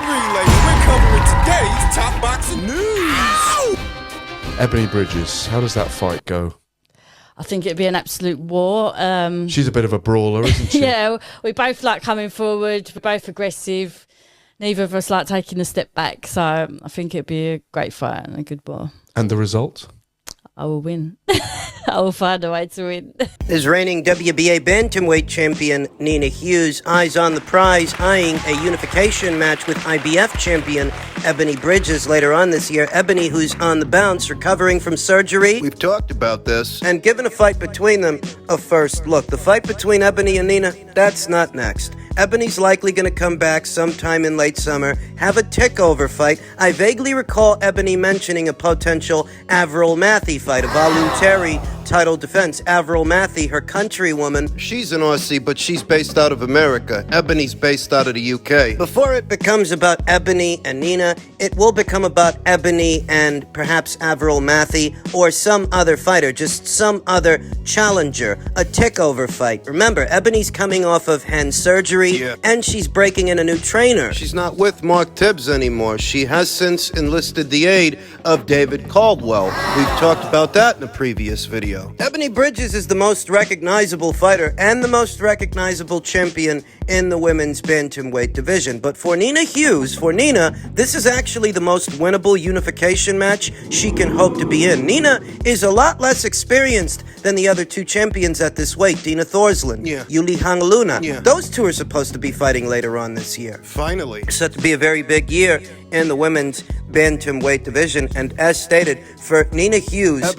Relay, we're covering today's top boxing news. Ebony Bridges, how does that fight go? I think it'd be an absolute war. She's a bit of a brawler, isn't she? Yeah, we both like coming forward. We're both aggressive. Neither of us like taking a step back. So I think it'd be a great fight and a good war. And the result? I will win. I will find a way to win. Is reigning WBA bantamweight champion Nina Hughes eyes on the prize, eyeing a unification match with IBF champion Ebony Bridges later on this year. Ebony, who's on the bounce, recovering from surgery. We've talked about this. And given a fight between them, a first look. The fight between Ebony and Nina, that's not next. Ebony's likely going to come back sometime in late summer, have a tick-over fight. I vaguely recall Ebony mentioning a potential Avril Mathy fight, a voluntary title defense. Avril Mathy, her countrywoman. She's an Aussie, but she's based out of America. Ebony's based out of the UK. Before it becomes about Ebony and Nina, it will become about Ebony and perhaps Avril Mathy or some other fighter, just some other challenger, a tick-over fight. Remember, Ebony's coming off of hand surgery, and she's breaking in a new trainer. She's not with Mark Tibbs anymore. She has since enlisted the aid of David Caldwell. We've talked about that in a previous video. Ebony Bridges is the most recognizable fighter and the most recognizable champion in the women's bantamweight division. But for Nina Hughes, this is actually the most winnable unification match she can hope to be in. Nina is a lot less experienced than the other two champions at this weight, Dina Thorslund, Yuli Hangluna. Those two are supposed to be fighting later on this year. Finally. It's set to be a very big year in the women's bantamweight division. And as stated, for Nina Hughes,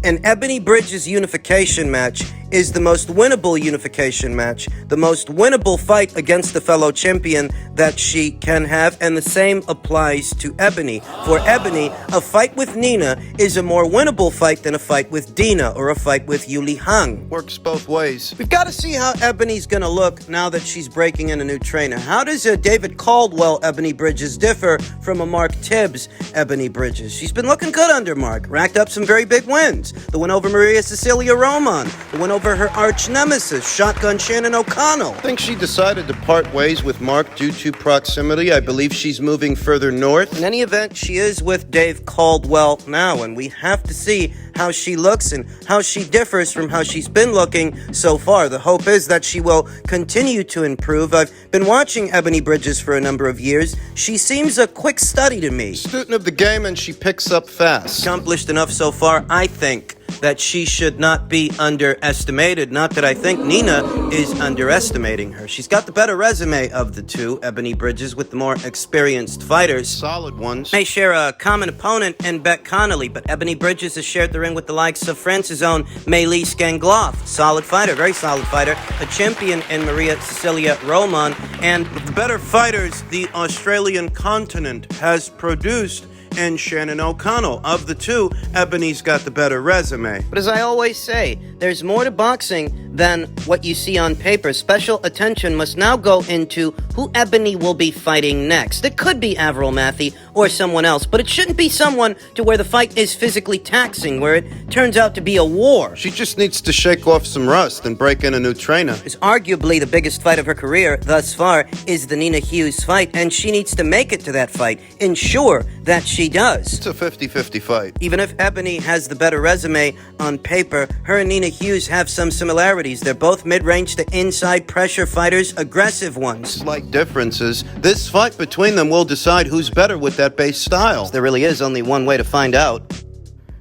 an Ebony Bridges unification match is the most winnable unification match, the most winnable fight against the fellow champion that she can have, and the same applies to Ebony. For Ebony, a fight with Nina is a more winnable fight than a fight with Dina or a fight with Yuli Hang. Works both ways. We've got to see how Ebony's going to look now that she's breaking in a new trainer. How does a David Caldwell Ebony Bridges differ from a Mark Tibbs Ebony Bridges? She's been looking good under Mark, racked up some very big wins. The win over Maria Cecilia Roman, the win over her arch nemesis, Shotgun Shannon O'Connell. I think she decided to part ways with Mark due to proximity. I believe she's moving further north. In any event, she is with Dave Caldwell now, and we have to see how she looks and how she differs from how she's been looking so far. The hope is that she will continue to improve. I've been watching Ebony Bridges for a number of years. She seems a quick study to me. Student of the game, and she picks up fast. Accomplished enough so far, I think, that she should not be underestimated. Not that I think Nina is underestimating her. She's got the better resume of the two, Ebony Bridges, with the more experienced fighters. Solid ones. May share a common opponent in Beck Connolly, but Ebony Bridges has shared the ring with the likes of France's own Meilise Gangloff. Solid fighter, very solid fighter. A champion in Maria Cecilia Roman. And the better fighters the Australian continent has produced, and Shannon O'Connell. Of the two, Ebony's got the better resume. But as I always say, there's more to boxing than what you see on paper. Special attention must now go into who Ebony will be fighting next. It could be Avril Mathy or someone else, but it shouldn't be someone to where the fight is physically taxing, where it turns out to be a war. She just needs to shake off some rust and break in a new trainer. Is arguably the biggest fight of her career thus far is the Nina Hughes fight, and she needs to make it to that fight. Ensure that she does. It's a 50-50 fight. Even if Ebony has the better resume on paper, her and Nina Hughes have some similarities. They're both mid-range to inside pressure fighters, aggressive ones. Slight differences. This fight between them will decide who's better with that base style. There really is only one way to find out.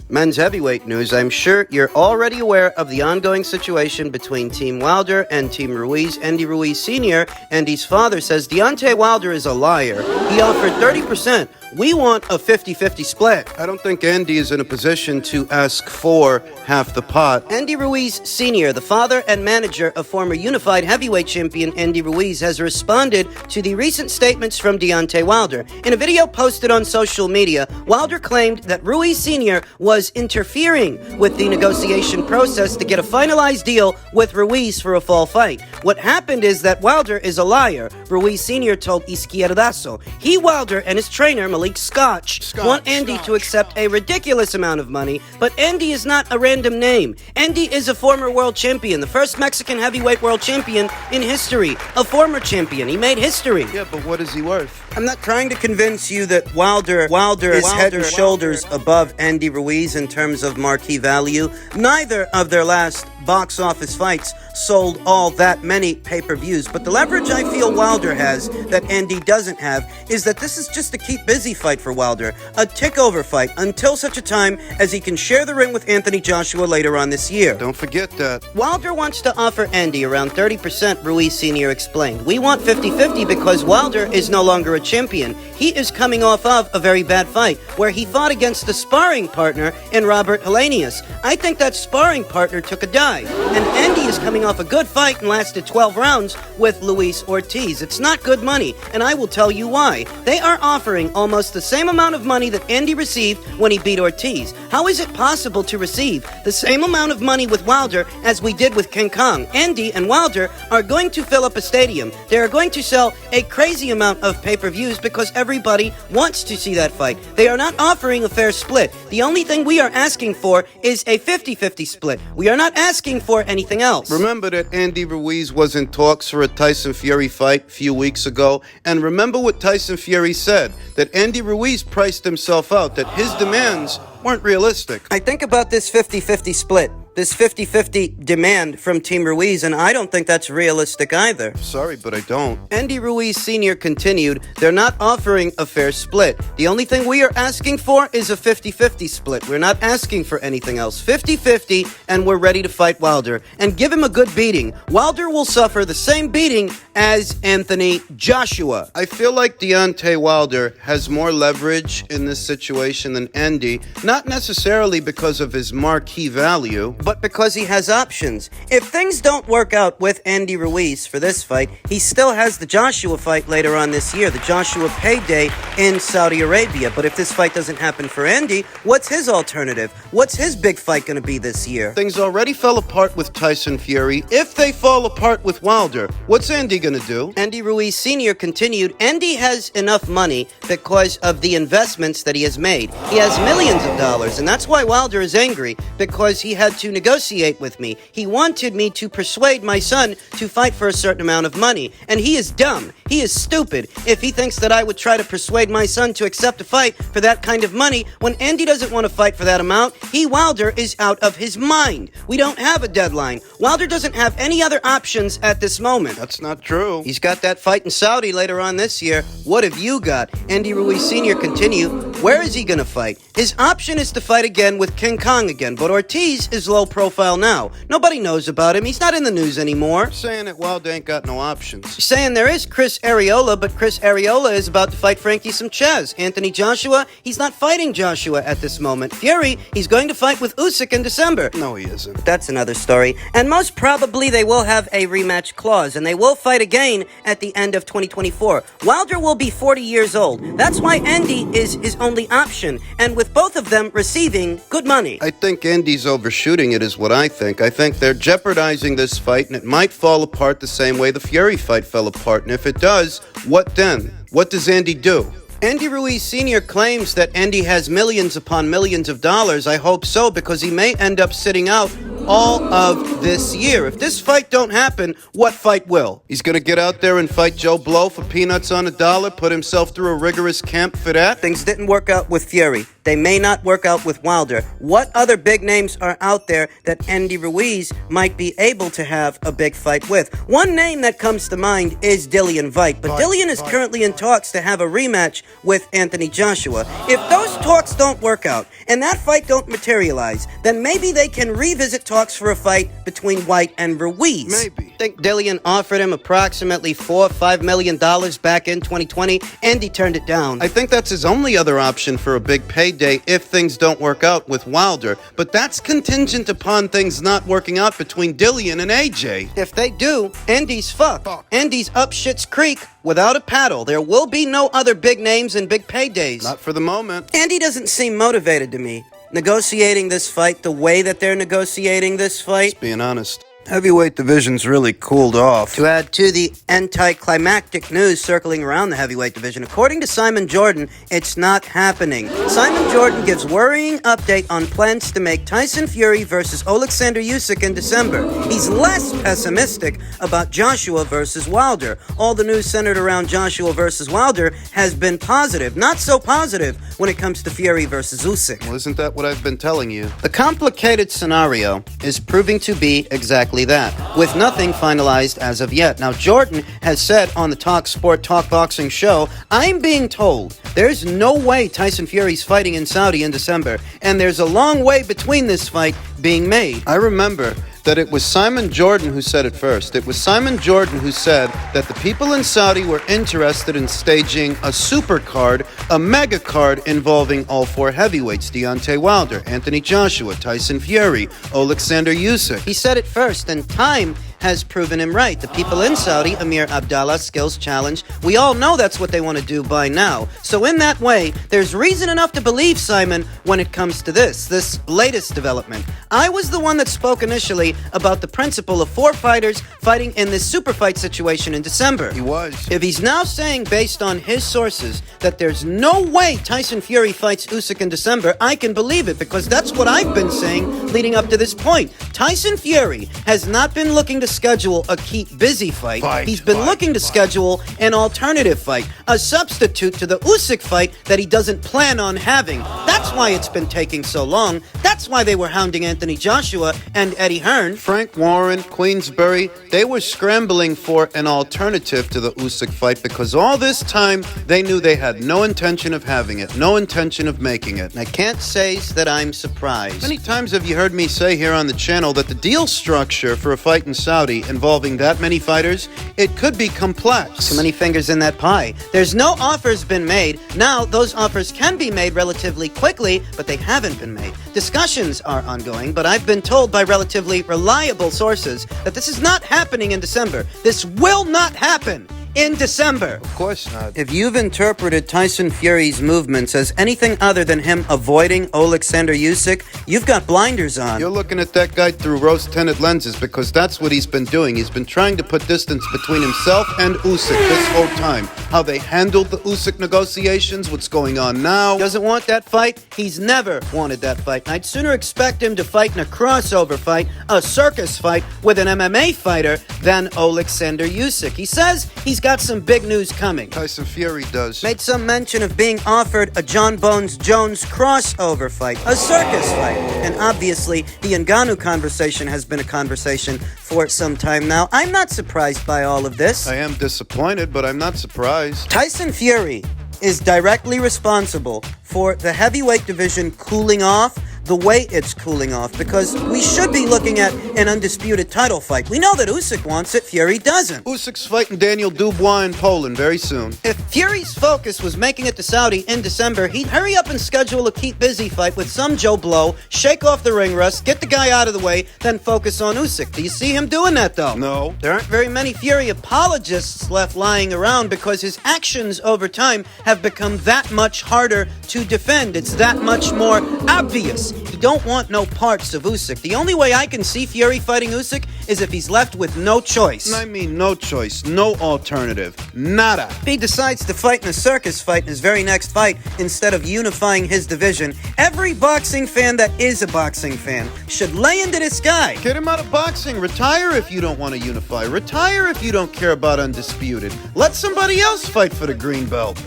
Men's heavyweight news. I'm sure you're already aware of the ongoing situation between Team Wilder and Team Ruiz. Andy Ruiz Sr., Andy's father, says Deontay Wilder is a liar. He offered 30%. We want a 50-50 split. I don't think Andy is in a position to ask for half the pot. Andy Ruiz Sr., the father and manager of former unified heavyweight champion Andy Ruiz, has responded to the recent statements from Deontay Wilder. In a video posted on social media, Wilder claimed that Ruiz Sr. was interfering with the negotiation process to get a finalized deal with Ruiz for a fall fight. What happened is that Wilder is a liar. Ruiz Sr. told Izquierdazo. He, Wilder, and his trainer, Malik Scotch, want Andy to accept a ridiculous amount of money, but Andy is not a random name. Andy is a former world champion, the first Mexican heavyweight world champion in history. A former champion. He made history. Yeah, but what is he worth? I'm not trying to convince you that Wilder is head and shoulders above Andy Ruiz in terms of marquee value. Neither of their last box office fights sold all that many pay-per-views, but the leverage I feel Wilder has that Andy doesn't have is that this is just a keep busy fight for Wilder, a tick-over fight until such a time as he can share the ring with Anthony Joshua later on this year. Don't forget that. Wilder wants to offer Andy around 30%, Ruiz Sr. explained. We want 50-50 because Wilder is no longer a champion. He is coming off of a very bad fight where he fought against a sparring partner in Robert Helenius. I think that sparring partner took a dive, and Andy is coming off a good fight and lasted 12 rounds with Luis Ortiz. It's not good money, and I will tell you why. They are offering almost the same amount of money that Andy received when he beat Ortiz. How is it possible to receive the same amount of money with Wilder as we did with King Kong? Andy and Wilder are going to fill up a stadium. They are going to sell a crazy amount of pay-per-views because everybody wants to see that fight. They are not offering a fair split. The only thing we are asking for is a 50-50 split. We are not asking for anything else. Remember that Andy Ruiz was in talks for a Tyson Fury fight a few weeks ago, and remember what Tyson Fury said, that Andy Ruiz priced himself out, that his demands weren't realistic. I think about this 50-50 split, this 50-50 demand from Team Ruiz, and I don't think that's realistic either. Sorry, but I don't. Andy Ruiz Sr. continued, they're not offering a fair split. The only thing we are asking for is a 50-50 split. We're not asking for anything else. 50-50, and we're ready to fight Wilder. And give him a good beating. Wilder will suffer the same beating as Anthony Joshua. I feel like Deontay Wilder has more leverage in this situation than Andy, not necessarily because of his marquee value, but because he has options. If things don't work out with Andy Ruiz for this fight, he still has the Joshua fight later on this year, the Joshua payday in Saudi Arabia. But if this fight doesn't happen for Andy, what's his alternative? What's his big fight going to be this year? Things already fell apart with Tyson Fury. If they fall apart with Wilder, what's Andy going to do? Andy Ruiz Sr. continued, Andy has enough money because of the investments that he has made. He has millions of dollars, and that's why Wilder is angry, because he had to negotiate with me. He wanted me to persuade my son to fight for a certain amount of money, and he is dumb. He is stupid if he thinks that I would try to persuade my son to accept a fight for that kind of money when Andy doesn't want to fight for that amount. He, Wilder, is out of his mind. We don't have a deadline. Wilder doesn't have any other options at this moment. That's not true. He's got that fight in Saudi later on this year. What have you got? Andy Ruiz Sr. continued, where is he going to fight? His option is to fight again with King Kong again, but Ortiz is low profile now. Nobody knows about him. He's not in the news anymore. Saying that Wilder ain't got no options. Saying there is Chris Arreola, but Chris Arreola is about to fight Frankie Sanchez. Anthony Joshua, he's not fighting Joshua at this moment. Fury, he's going to fight with Usyk in December. No, he isn't. That's another story. And most probably they will have a rematch clause, and they will fight again at the end of 2024. Wilder will be 40 years old. That's why Andy is his only option, and with both of them receiving good money. I think Andy's overshooting it is what I think. I think they're jeopardizing this fight, and it might fall apart the same way the Fury fight fell apart. And if it does, what then? What does Andy do? Andy Ruiz Sr. claims that Andy has millions upon millions of dollars. I hope so, because he may end up sitting out all of this year. If this fight don't happen, what fight will? He's gonna get out there and fight Joe Blow for peanuts on a dollar, put himself through a rigorous camp for that? Things didn't work out with Fury. They may not work out with Wilder. What other big names are out there that Andy Ruiz might be able to have a big fight with? One name that comes to mind is Dillian Whyte, but Dillian is currently in talks to have a rematch with Anthony Joshua. If those talks don't work out and that fight don't materialize, then maybe they can revisit talks for a fight between Whyte and Ruiz. Maybe. I think Dillian offered him approximately $4 or $5 million back in 2020. Andy turned it down. I think that's his only other option for a big payday if things don't work out with Wilder. But that's contingent upon things not working out between Dillian and AJ. If they do, Andy's fucked. Andy's up Schitt's Creek without a paddle. There will be no other big names and big paydays. Not for the moment. Andy doesn't seem motivated to me. Negotiating this fight the way that they're negotiating this fight, Being honest. Heavyweight division's really cooled off. To add to the anticlimactic news circling around the heavyweight division, according to Simon Jordan, it's not happening. Simon Jordan gives worrying update on plans to make Tyson Fury versus Alexander Usyk in December. He's less pessimistic about Joshua versus Wilder. All the news centered around Joshua versus Wilder has been positive, not so positive when it comes to Fury versus Usyk. Well, isn't that what I've been telling you? The complicated scenario is proving to be exactly that, with nothing finalized as of yet. Now, Jordan has said on the Talk Sport, Talk Boxing show, I'm being told there's no way Tyson Fury's fighting in Saudi in December, and there's a long way between this fight being made. I remember that it was Simon Jordan who said it first. It was Simon Jordan who said that the people in Saudi were interested in staging a super card, a mega card involving all four heavyweights: Deontay Wilder, Anthony Joshua, Tyson Fury, Alexander Usyk. He said it first, and time has proven him right. The people in Saudi, Amir Abdallah Skills Challenge, we all know that's what they want to do by now. So in that way, there's reason enough to believe Simon when it comes to this latest development. I was the one that spoke initially about the principle of four fighters fighting in this super fight situation in December. He was. If he's now saying, based on his sources, that there's no way Tyson Fury fights Usyk in December, I can believe it, because that's what I've been saying leading up to this point. Tyson Fury has not been looking to schedule a keep busy fight. He's been looking to schedule an alternative fight, a substitute to the Usyk fight that he doesn't plan on having. That's why it's been taking so long. That's why they were hounding Anthony Joshua and Eddie Hearn. Frank Warren, Queensberry, they were scrambling for an alternative to the Usyk fight because all this time they knew they had no intention of having it, no intention of making it. I can't say that I'm surprised. Many times have you heard me say here on the channel that the deal structure for a fight in Saudi involving that many fighters, it could be complex. Too many fingers in that pie. There's no offers been made. Now, those offers can be made relatively quickly, but they haven't been made. Discussions are ongoing, but I've been told by relatively reliable sources that this is not happening in December. This will not happen in December. Of course not. If you've interpreted Tyson Fury's movements as anything other than him avoiding Alexander Usyk, you've got blinders on. You're looking at that guy through rose-tinted lenses because that's what he's been doing. He's been trying to put distance between himself and Usyk this whole time. How they handled the Usyk negotiations, what's going on now. Doesn't want that fight. He's never wanted that fight. I'd sooner expect him to fight in a crossover fight, a circus fight with an MMA fighter than Alexander Usyk. He says he's got some big news coming. Tyson Fury does. Made some mention of being offered a John Bones Jones crossover fight, a circus fight. And obviously, the Ngannou conversation has been a conversation for some time now. I'm not surprised by all of this. I am disappointed, but I'm not surprised. Tyson Fury is directly responsible for the heavyweight division cooling off the way it's cooling off, because we should be looking at an undisputed title fight. We know that Usyk wants it, Fury doesn't. Usyk's fighting Daniel Dubois in Poland very soon. If Fury's focus was making it to Saudi in December, he'd hurry up and schedule a keep busy fight with some Joe Blow, shake off the ring rust, get the guy out of the way, then focus on Usyk. Do you see him doing that, though? No. There aren't very many Fury apologists left lying around because his actions over time have become that much harder to defend. It's that much more obvious. He don't want no parts of Usyk. The only way I can see Fury fighting Usyk is if he's left with no choice. I mean no choice, no alternative, nada. If he decides to fight in a circus fight in his very next fight instead of unifying his division, every boxing fan that is a boxing fan should lay into this guy. Get him out of boxing. Retire if you don't want to unify. Retire if you don't care about undisputed. Let somebody else fight for the green belt.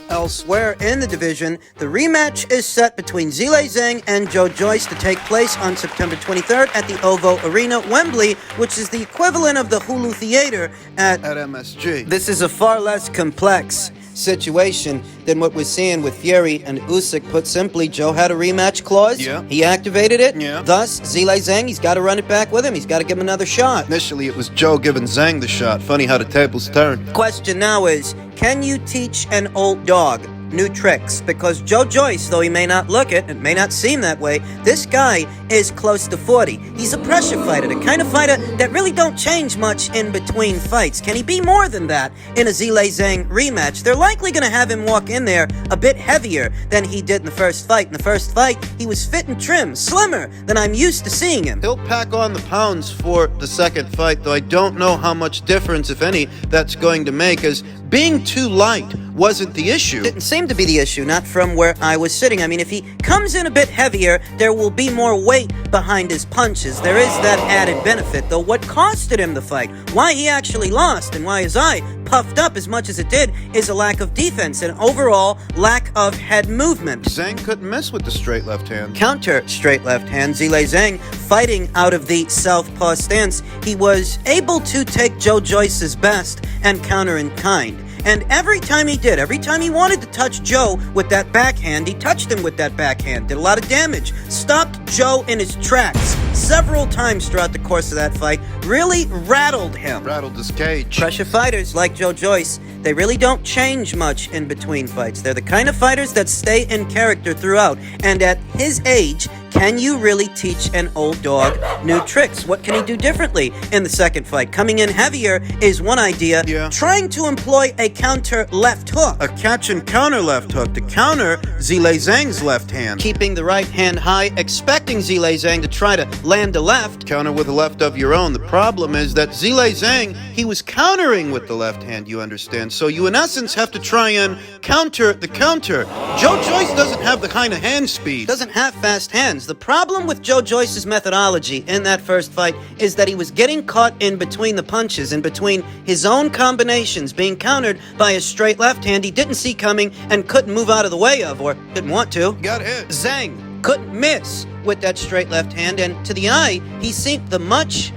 Elsewhere in the division, the rematch is set between Zhang and Joyce to take place on September 23rd at the OVO Arena, Wembley, which is the equivalent of the Hulu Theater at MSG. This is a far less complex situation than what we're seeing with Fury and Usyk. Put simply, Joe had a rematch clause. Yeah. He activated it. Yeah. Thus, Zhang, he's got to run it back with him. He's got to give him another shot. Initially, it was Joe giving Zhang the shot. Funny how the tables turned. Question now is, can you teach an old dog new tricks, because Joe Joyce, though he may not look it, it may not seem that way, this guy is close to 40. He's a pressure fighter, the kind of fighter that really don't change much in between fights. Can he be more than that in a Zhang rematch? They're likely going to have him walk in there a bit heavier than he did in the first fight. In the first fight, he was fit and trim, slimmer than I'm used to seeing him. He'll pack on the pounds for the second fight, though I don't know how much difference, if any, that's going to make, as being too light wasn't the issue. Didn't seem to be the issue, not from where I was sitting. I mean, if he comes in a bit heavier, there will be more weight behind his punches. There is that added benefit, though. What costed him the fight, why he actually lost, and why his eye puffed up as much as it did, is a lack of defense and overall lack of head movement. Zhang couldn't miss with the straight left hand. Counter straight left hand, Zhang fighting out of the southpaw stance. He was able to take Joe Joyce's best and counter in kind. And every time he did, every time he wanted to touch Joe with that backhand, he touched him with that backhand, did a lot of damage, stopped Joe in his tracks several times throughout the course of that fight, really rattled him. Rattled his cage. Pressure fighters like Joe Joyce, they really don't change much in between fights. They're the kind of fighters that stay in character throughout. And at his age, can you really teach an old dog new tricks? What can he do differently in the second fight? Coming in heavier is one idea. Yeah. Trying to employ a counter left hook. A catch and counter left hook to counter Zhang's left hand. Keeping the right hand high, expecting Zhang to try to land a left. Counter with a left of your own. The problem is that Zhang, he was countering with the left hand, you understand. So you in essence have to try and counter the counter. Joe Joyce doesn't have the kind of hand speed. Doesn't have fast hands. The problem with Joe Joyce's methodology in that first fight is that he was getting caught in between the punches, in between his own combinations, being countered by a straight left hand he didn't see coming and couldn't move out of the way of, or didn't want to. Got hit. Zhang couldn't miss with that straight left hand, and to the eye, he seemed the much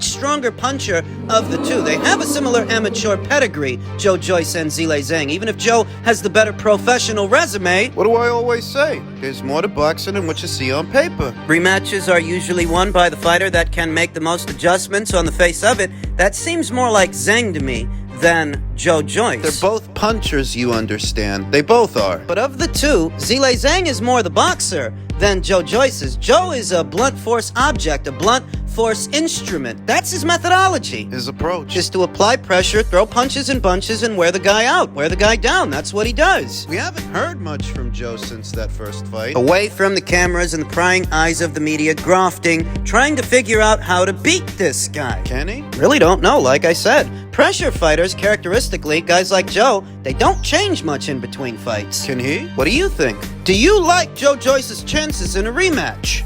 stronger puncher of the two. They have a similar amateur pedigree, Joe Joyce and Zhang. Even if Joe has the better professional resume, What do I always say? There's more to boxing than what you see on paper. rematches are usually won by the fighter that can make the most adjustments on the face of it. That seems more like Zhang to me than Joe Joyce. They're both punchers, you understand. They both are. But of the two, Zhang is more the boxer than Joe Joyce is. Joe is a blunt force object, a blunt force instrument. That's his methodology. His approach. Just to apply pressure, throw punches and bunches, and wear the guy out, wear the guy down. That's what he does. We haven't heard much from Joe since that first fight. Away from the cameras and the prying eyes of the media, grafting, trying to figure out how to beat this guy. Can he? Really don't know, like I said. Pressure fighters, characteristically, guys like Joe, they don't change much in between fights. Can he? What do you think? Do you like Joe Joyce's chances in a rematch?